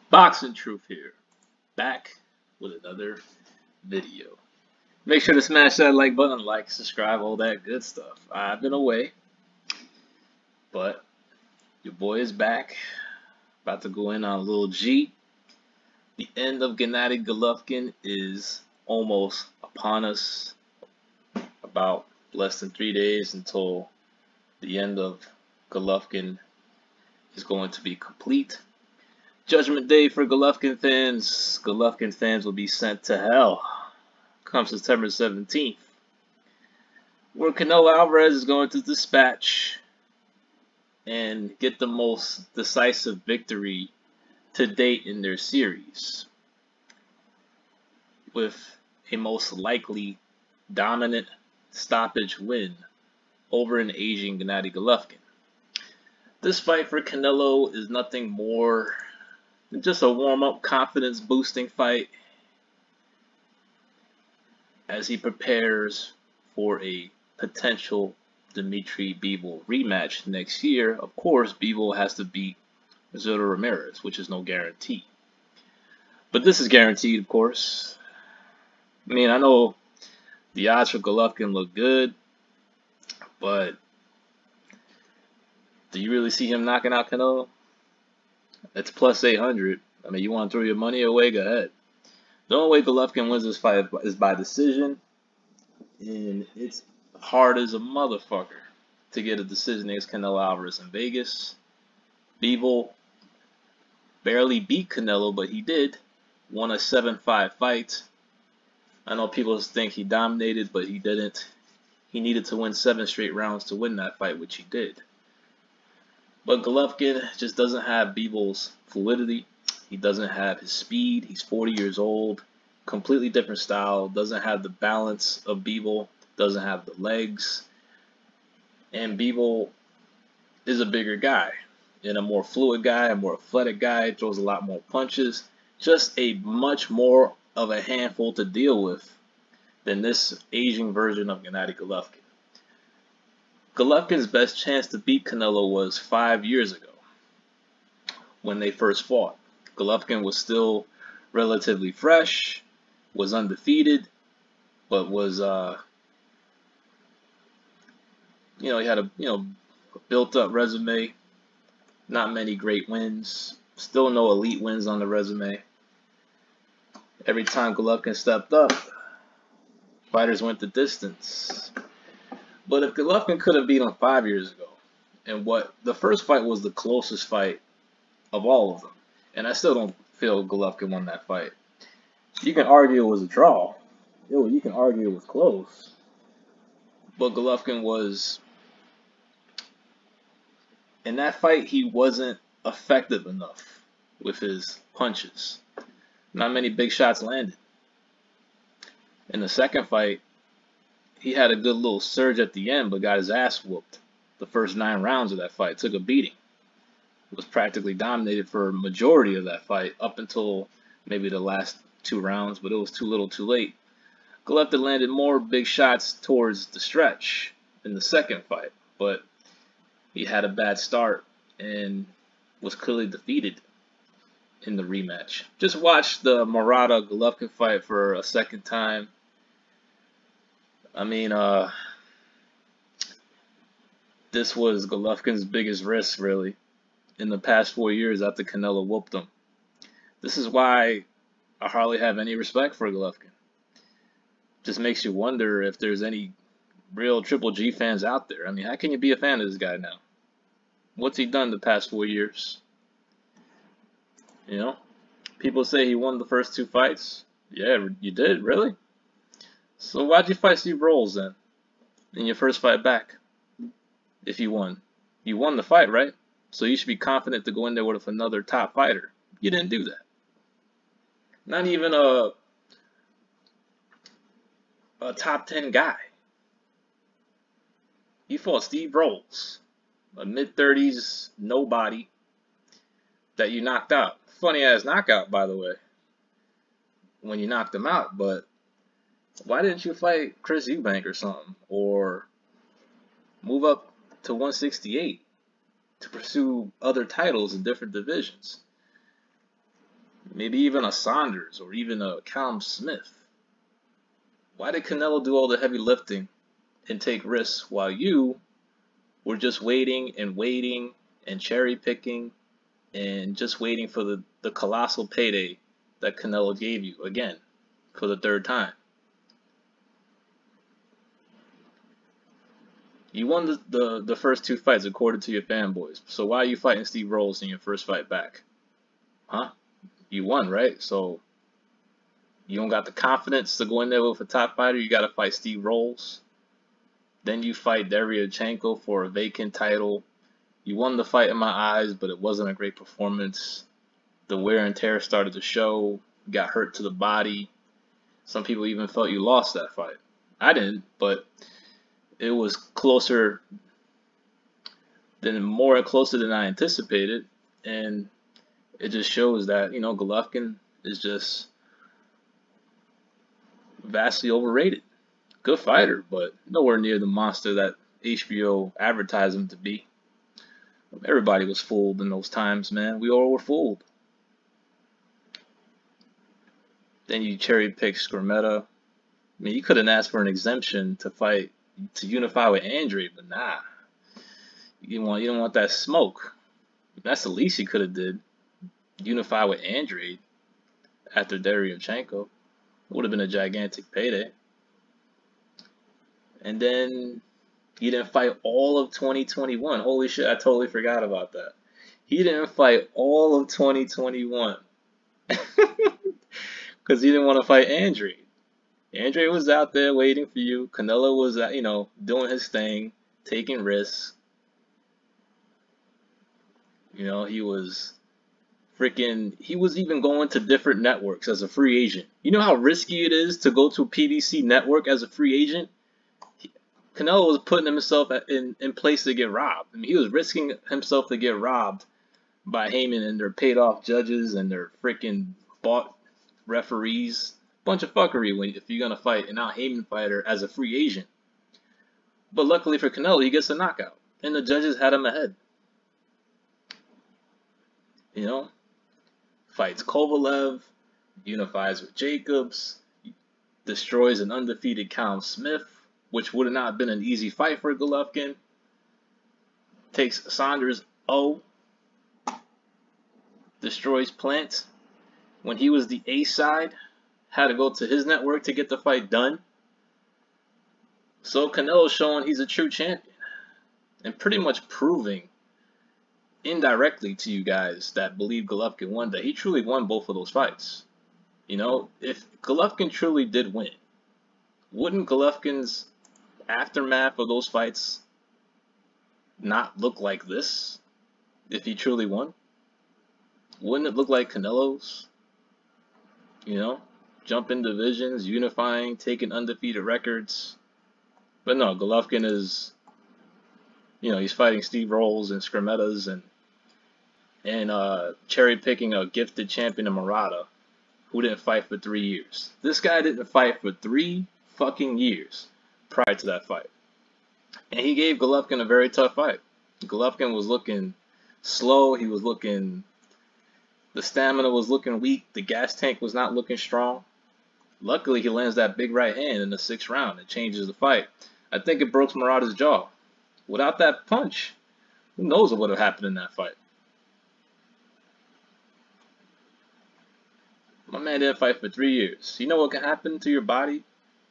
Boxing Truth here, back with another video. Make sure to smash that like button, like, subscribe, all that good stuff. I've been away, but your boy is back. About to go in on a little G. The end of Gennady Golovkin is almost upon us. About less than 3 days until the end of Golovkin is going to be complete. Judgment Day for Golovkin fans. Golovkin fans will be sent to hell come September 17th, where Canelo Alvarez is going to dispatch and get the most decisive victory to date in their series, with a most likely dominant stoppage win over an aging Gennady Golovkin. This fight for Canelo is nothing more than just a warm-up, confidence-boosting fight as he prepares for a potential Dimitri Bivol rematch next year. Of course, Bivol has to beat Zurdo Ramirez, which is no guarantee. But this is guaranteed, of course. I mean, I know the odds for Golovkin look good, but do you really see him knocking out Canelo? It's plus 800. I mean, you want to throw your money away? Go ahead. The only way Golovkin wins this fight is by decision, and it's hard as a motherfucker to get a decision against Canelo Alvarez in Vegas. Bivol barely beat Canelo, but he did. Won a 7-5 fight. I know people think he dominated, but he didn't. He needed to win 7 straight rounds to win that fight, which he did. But Golovkin just doesn't have Bivol's fluidity. He doesn't have his speed. He's 40 years old. Completely different style. Doesn't have the balance of Bivol. Doesn't have the legs. And Bivol is a bigger guy. And a more fluid guy, a more athletic guy. Throws a lot more punches. Just a much more of a handful to deal with than this aging version of Gennady Golovkin. Golovkin's best chance to beat Canelo was 5 years ago when they first fought. Golovkin was still relatively fresh, was undefeated, but was, he had a, built-up resume, not many great wins, still no elite wins on the resume. Every time Golovkin stepped up, fighters went the distance. But if Golovkin could have beat him 5 years ago, and the first fight was the closest fight of all of them, and I still don't feel Golovkin won that fight. You can argue it was a draw. You can argue it was close. But Golovkin was, in that fight, he wasn't effective enough with his punches. Not many big shots landed. In the second fight, he had a good little surge at the end, but got his ass whooped. The first 9 rounds of that fight, took a beating. Was practically dominated for a majority of that fight, up until maybe the last 2 rounds, but it was too little too late. Golovkin landed more big shots towards the stretch in the second fight, but he had a bad start and was clearly defeated in the rematch. Just watch the Murata Golovkin fight for a second time. I mean, this was Golovkin's biggest risk, really, in the past 4 years after Canelo whooped him. This is why I hardly have any respect for Golovkin. Just makes you wonder if there's any real Triple G fans out there. I mean, how can you be a fan of this guy now? What's he done the past 4 years? People say he won the first 2 fights. Yeah, you did, really? So why'd you fight Steve Rolls then, in your first fight back, if you won? You won the fight, right? So you should be confident to go in there with another top fighter. You didn't do that. Not even a top 10 guy. You fought Steve Rolls, a mid-30s nobody that you knocked out. Funny ass knockout, by the way, when you knocked him out, but why didn't you fight Chris Eubank or something? Or move up to 168 to pursue other titles in different divisions? maybe even a Saunders or even a Callum Smith. Why did Canelo do all the heavy lifting and take risks while you were just waiting and cherry picking and just waiting for the colossal payday that Canelo gave you again for the third time? You won the first two fights according to your fanboys. So why are you fighting Steve Rolls in your first fight back? Huh? You won, right? So you don't got the confidence to go in there with a top fighter. You got to fight Steve Rolls. Then you fight Deryochenko for a vacant title. You won the fight in my eyes, but it wasn't a great performance. The wear and tear started to show. You got hurt to the body. Some people even felt you lost that fight. I didn't, but it was closer than I anticipated, and it just shows that, you know, Golovkin is just vastly overrated. Good fighter, but nowhere near the monster that HBO advertised him to be. Everybody was fooled in those times, man. We all were fooled. Then you cherry pick Skrmeta. I mean, you could have asked for an exemption to unify with Andre, but nah. You don't want that smoke. That's the least you could have did. Unify with Andre after Deryochenko. It would have been a gigantic payday. And then he didn't fight all of 2021. Holy shit, I totally forgot about that. He didn't fight all of 2021 because he didn't want to fight Andre. Andre was out there waiting for you. Canelo was, you know, doing his thing, taking risks. You know, he was even going to different networks as a free agent. You know how risky it is to go to a PBC network as a free agent? Canelo was putting himself in place to get robbed. I mean, he was risking himself to get robbed by Heyman and their paid off judges and their freaking bought referees. Bunch of fuckery if you're gonna fight an out Heyman fighter as a free agent. But luckily for Canelo, he gets a knockout, and the judges had him ahead. You know, fights Kovalev, unifies with Jacobs, destroys an undefeated Callum Smith, which would have not been an easy fight for Golovkin. Takes Saunders 0, destroys Plant when he was the A side, had to go to his network to get the fight done. So Canelo's showing he's a true champion and pretty much proving indirectly to you guys that believe Golovkin won that he truly won both of those fights. You know, if Golovkin truly did win, wouldn't Golovkin's aftermath of those fights not look like this if he truly won? Wouldn't it look like Canelo's? You know, jumping divisions, unifying, taking undefeated records. But no, Golovkin is, you know, he's fighting Steve Rolls and Skrmetas and cherry picking a gifted champion of Murata who didn't fight for 3 years. This guy didn't fight for 3 fucking years prior to that fight. And he gave Golovkin a very tough fight. Golovkin was looking slow. He was looking, the stamina was looking weak. The gas tank was not looking strong. Luckily, he lands that big right hand in the 6th round. It changes the fight. I think it broke Murata's jaw. Without that punch, who knows what would have happened in that fight? My man didn't fight for 3 years. You know what can happen to your body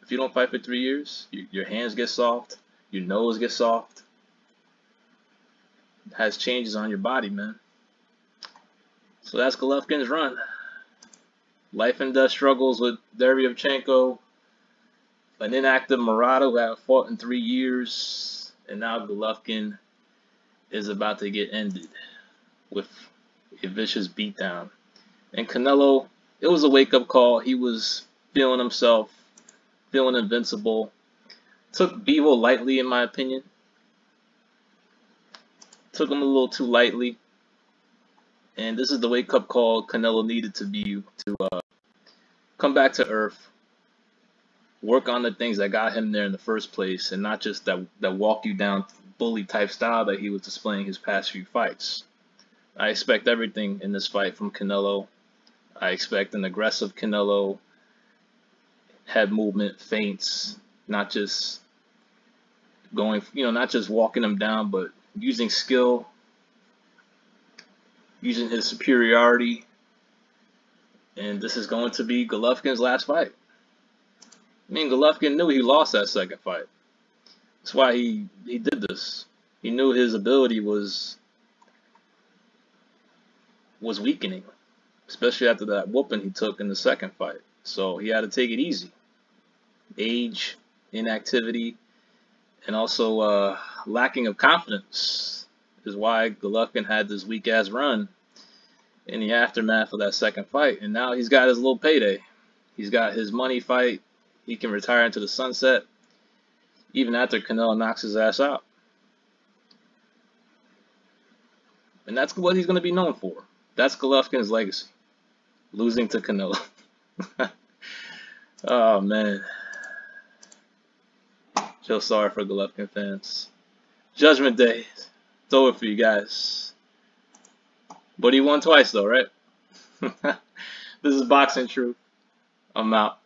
if you don't fight for 3 years? Your hands get soft. Your nose gets soft. It has changes on your body, man. So that's Golovkin's run. Life and death struggles with Deryochenko. An inactive Murata who had fought in 3 years. And now Golovkin is about to get ended with a vicious beatdown. And Canelo, it was a wake-up call. He was feeling himself, feeling invincible. Took Bevo lightly, in my opinion. Took him a little too lightly. And this is the wake-up call Canelo needed to be to come back to earth. Work on the things that got him there in the first place, and not just that walk you down bully type style that he was displaying his past few fights. I expect everything in this fight from Canelo. I expect an aggressive Canelo, head movement, feints, not just going, not just walking him down, but using skill, using his superiority. And this is going to be Golovkin's last fight. I mean, Golovkin knew he lost that second fight. That's why he did this. He knew his ability was weakening, especially after that whooping he took in the second fight. So he had to take it easy. Age, inactivity, and also lacking of confidence is why Golovkin had this weak-ass run in the aftermath of that second fight. And now he's got his little payday. He's got his money fight. He can retire into the sunset even after Canelo knocks his ass out. And that's what he's going to be known for. That's Golovkin's legacy. Losing to Canelo. Oh, man. Feel sorry for Golovkin fans. Judgment Day. It's over for you guys. But he won twice, though, right? This is Boxing Truth. I'm out.